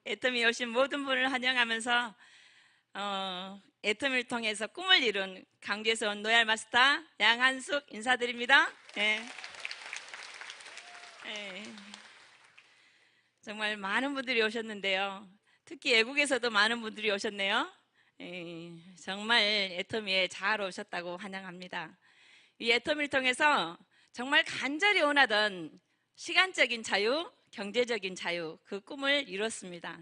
애터미에 오신 모든 분을 환영하면서 애터미를 통해서 꿈을 이룬 강주에서 온 로얄 마스터 양한숙 인사드립니다. 네. 네. 정말 많은 분들이 오셨는데요. 특히 외국에서도 많은 분들이 오셨네요. 정말 애터미에 잘 오셨다고 환영합니다. 이 애터미를 통해서 정말 간절히 원하던 시간적인 자유, 경제적인 자유, 그 꿈을 이뤘습니다.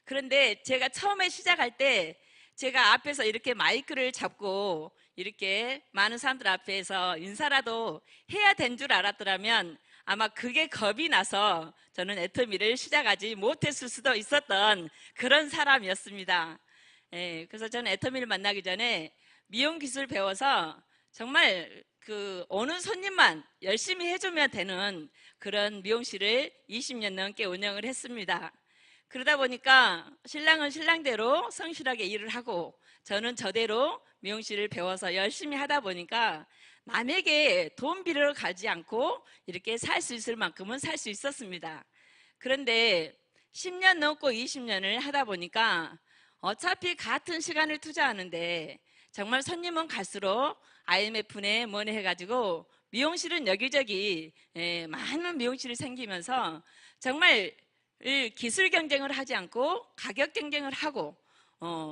그런데 제가 처음에 시작할 때 제가 앞에서 이렇게 마이크를 잡고 이렇게 많은 사람들 앞에서 인사라도 해야 된 줄 알았더라면 아마 그게 겁이 나서 저는 애터미를 시작하지 못했을 수도 있었던 그런 사람이었습니다. 그래서 저는 애터미를 만나기 전에 미용 기술 배워서 정말 그 오는 손님만 열심히 해주면 되는 그런 미용실을 20년 넘게 운영을 했습니다. 그러다 보니까 신랑은 신랑대로 성실하게 일을 하고 저는 저대로 미용실을 배워서 열심히 하다 보니까 남에게 돈 빌으러 가지 않고 이렇게 살 수 있을 만큼은 살 수 있었습니다. 그런데 10년 넘고 20년을 하다 보니까 어차피 같은 시간을 투자하는데 정말 손님은 갈수록 IMF네 뭐네 해가지고 미용실은 여기저기 많은 미용실이 생기면서 정말 기술 경쟁을 하지 않고 가격 경쟁을 하고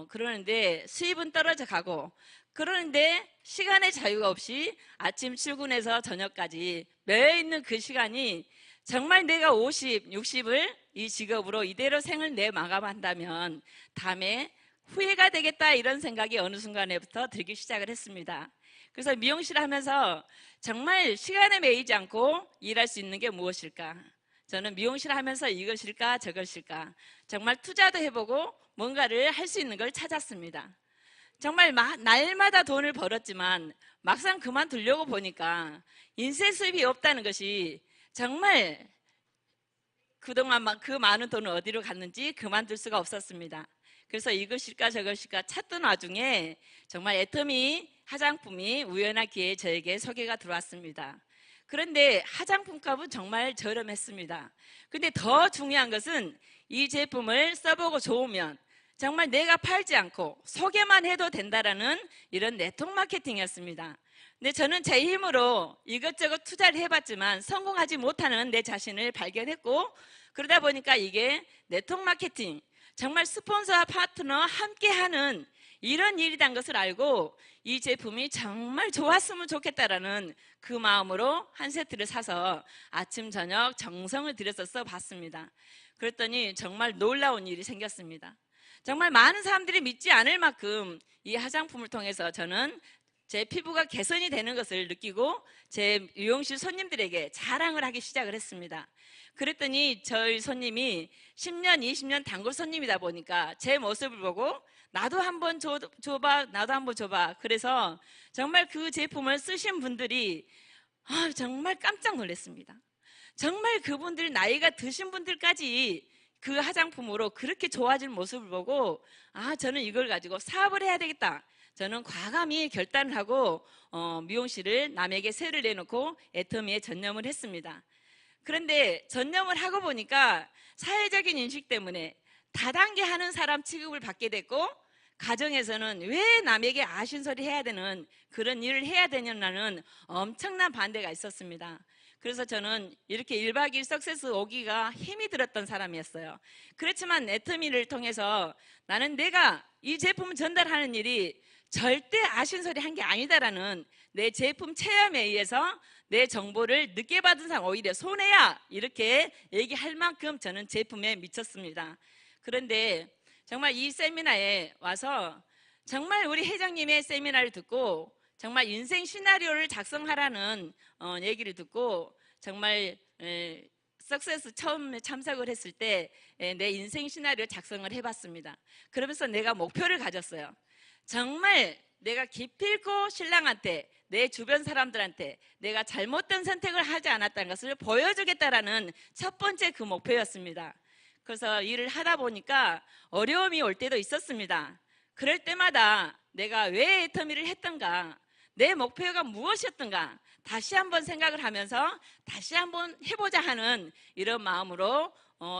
그러는데 수입은 떨어져 가고 그러는데 시간의 자유가 없이 아침 출근해서 저녁까지 매여 있는 그 시간이 정말 내가 50, 60을 이 직업으로 이대로 생을 내 마감한다면 다음에 후회가 되겠다 이런 생각이 어느 순간에부터 들기 시작을 했습니다. 그래서 미용실 하면서 정말 시간에 매이지 않고 일할 수 있는 게 무엇일까? 저는 미용실 하면서 이것일까 저것일까 정말 투자도 해보고 뭔가를 할 수 있는 걸 찾았습니다. 정말 날마다 돈을 벌었지만 막상 그만두려고 보니까 인쇄 수입이 없다는 것이 정말 그동안 그 많은 돈을 어디로 갔는지 그만둘 수가 없었습니다. 그래서 이것일까 저것일까 찾던 와중에 정말 애터미 화장품이 우연한 기회에 저에게 소개가 들어왔습니다. 그런데 화장품 값은 정말 저렴했습니다. 근데 더 중요한 것은 이 제품을 써보고 좋으면 정말 내가 팔지 않고 소개만 해도 된다라는 이런 네트워크 마케팅이었습니다. 근데 저는 제 힘으로 이것저것 투자를 해봤지만 성공하지 못하는 내 자신을 발견했고 그러다 보니까 이게 네트워크 마케팅 정말 스폰서와 파트너 함께하는 이런 일이란 것을 알고 이 제품이 정말 좋았으면 좋겠다라는 그 마음으로 한 세트를 사서 아침 저녁 정성을 들여서 써봤습니다. 그랬더니 정말 놀라운 일이 생겼습니다. 정말 많은 사람들이 믿지 않을 만큼 이 화장품을 통해서 저는 제 피부가 개선이 되는 것을 느끼고 제 미용실 손님들에게 자랑을 하기 시작을 했습니다. 그랬더니 저희 손님이 10년, 20년 단골 손님이다 보니까 제 모습을 보고 나도 한번 줘봐, 나도 한번 줘봐. 그래서 정말 그 제품을 쓰신 분들이 정말 깜짝 놀랐습니다. 정말 그분들 나이가 드신 분들까지 그 화장품으로 그렇게 좋아진 모습을 보고 저는 이걸 가지고 사업을 해야 되겠다. 저는 과감히 결단을 하고 미용실을 남에게 세를 내놓고 애터미에 전념을 했습니다. 그런데 전념을 하고 보니까 사회적인 인식 때문에 다단계 하는 사람 취급을 받게 됐고 가정에서는 왜 남에게 아신소리 해야 되는 그런 일을 해야 되냐는 엄청난 반대가 있었습니다. 그래서 저는 이렇게 1박 2일 석세스 오기가 힘이 들었던 사람이었어요. 그렇지만 애터미를 통해서 나는 내가 이 제품을 전달하는 일이 절대 아신소리 한 게 아니다라는 내 제품 체험에 의해서 내 정보를 늦게 받은 사람 오히려 손해야 이렇게 얘기할 만큼 저는 제품에 미쳤습니다. 그런데 정말 이 세미나에 와서 정말 우리 회장님의 세미나를 듣고 정말 인생 시나리오를 작성하라는 얘기를 듣고 정말 석세스 처음에 참석을 했을 때 내 인생 시나리오 작성을 해봤습니다. 그러면서 내가 목표를 가졌어요. 정말 내가 기필코 신랑한테 내 주변 사람들한테 내가 잘못된 선택을 하지 않았다는 것을 보여주겠다라는 첫 번째 그 목표였습니다. 그래서 일을 하다 보니까 어려움이 올 때도 있었습니다. 그럴 때마다 내가 왜 애터미를 했던가 내 목표가 무엇이었던가 다시 한번 생각을 하면서 다시 한번 해보자 하는 이런 마음으로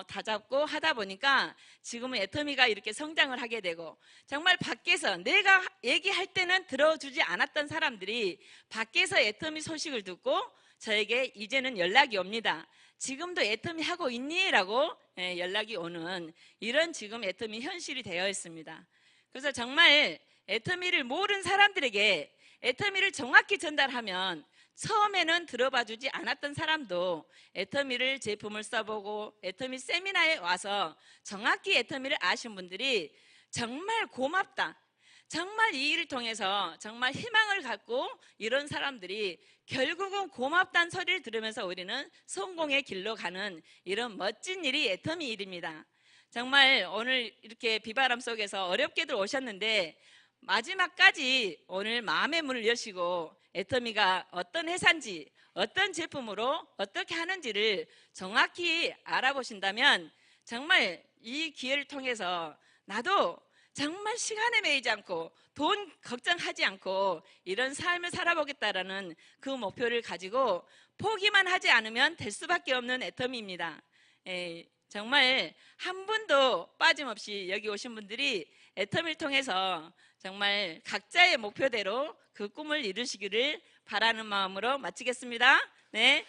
다잡고 하다 보니까 지금은 애터미가 이렇게 성장을 하게 되고, 정말 밖에서 내가 얘기할 때는 들어주지 않았던 사람들이 밖에서 애터미 소식을 듣고 저에게 이제는 연락이 옵니다. 지금도 애터미 하고 있니? 라고 연락이 오는 이런 지금 애터미 현실이 되어 있습니다. 그래서 정말 애터미를 모르는 사람들에게 애터미를 정확히 전달하면 처음에는 들어봐 주지 않았던 사람도 애터미를 제품을 써보고 애터미 세미나에 와서 정확히 애터미를 아신 분들이 정말 고맙다, 정말 이 일을 통해서 정말 희망을 갖고 이런 사람들이 결국은 고맙다는 소리를 들으면서 우리는 성공의 길로 가는 이런 멋진 일이 애터미 일입니다. 정말 오늘 이렇게 비바람 속에서 어렵게들 오셨는데 마지막까지 오늘 마음의 문을 여시고 애터미가 어떤 회사인지 어떤 제품으로 어떻게 하는지를 정확히 알아보신다면 정말 이 기회를 통해서 나도 정말 시간에 매이지 않고 돈 걱정하지 않고 이런 삶을 살아보겠다라는 그 목표를 가지고 포기만 하지 않으면 될 수밖에 없는 애터미입니다. 정말 한 분도 빠짐없이 여기 오신 분들이 애터미를 통해서 정말 각자의 목표대로 그 꿈을 이루시기를 바라는 마음으로 마치겠습니다. 네.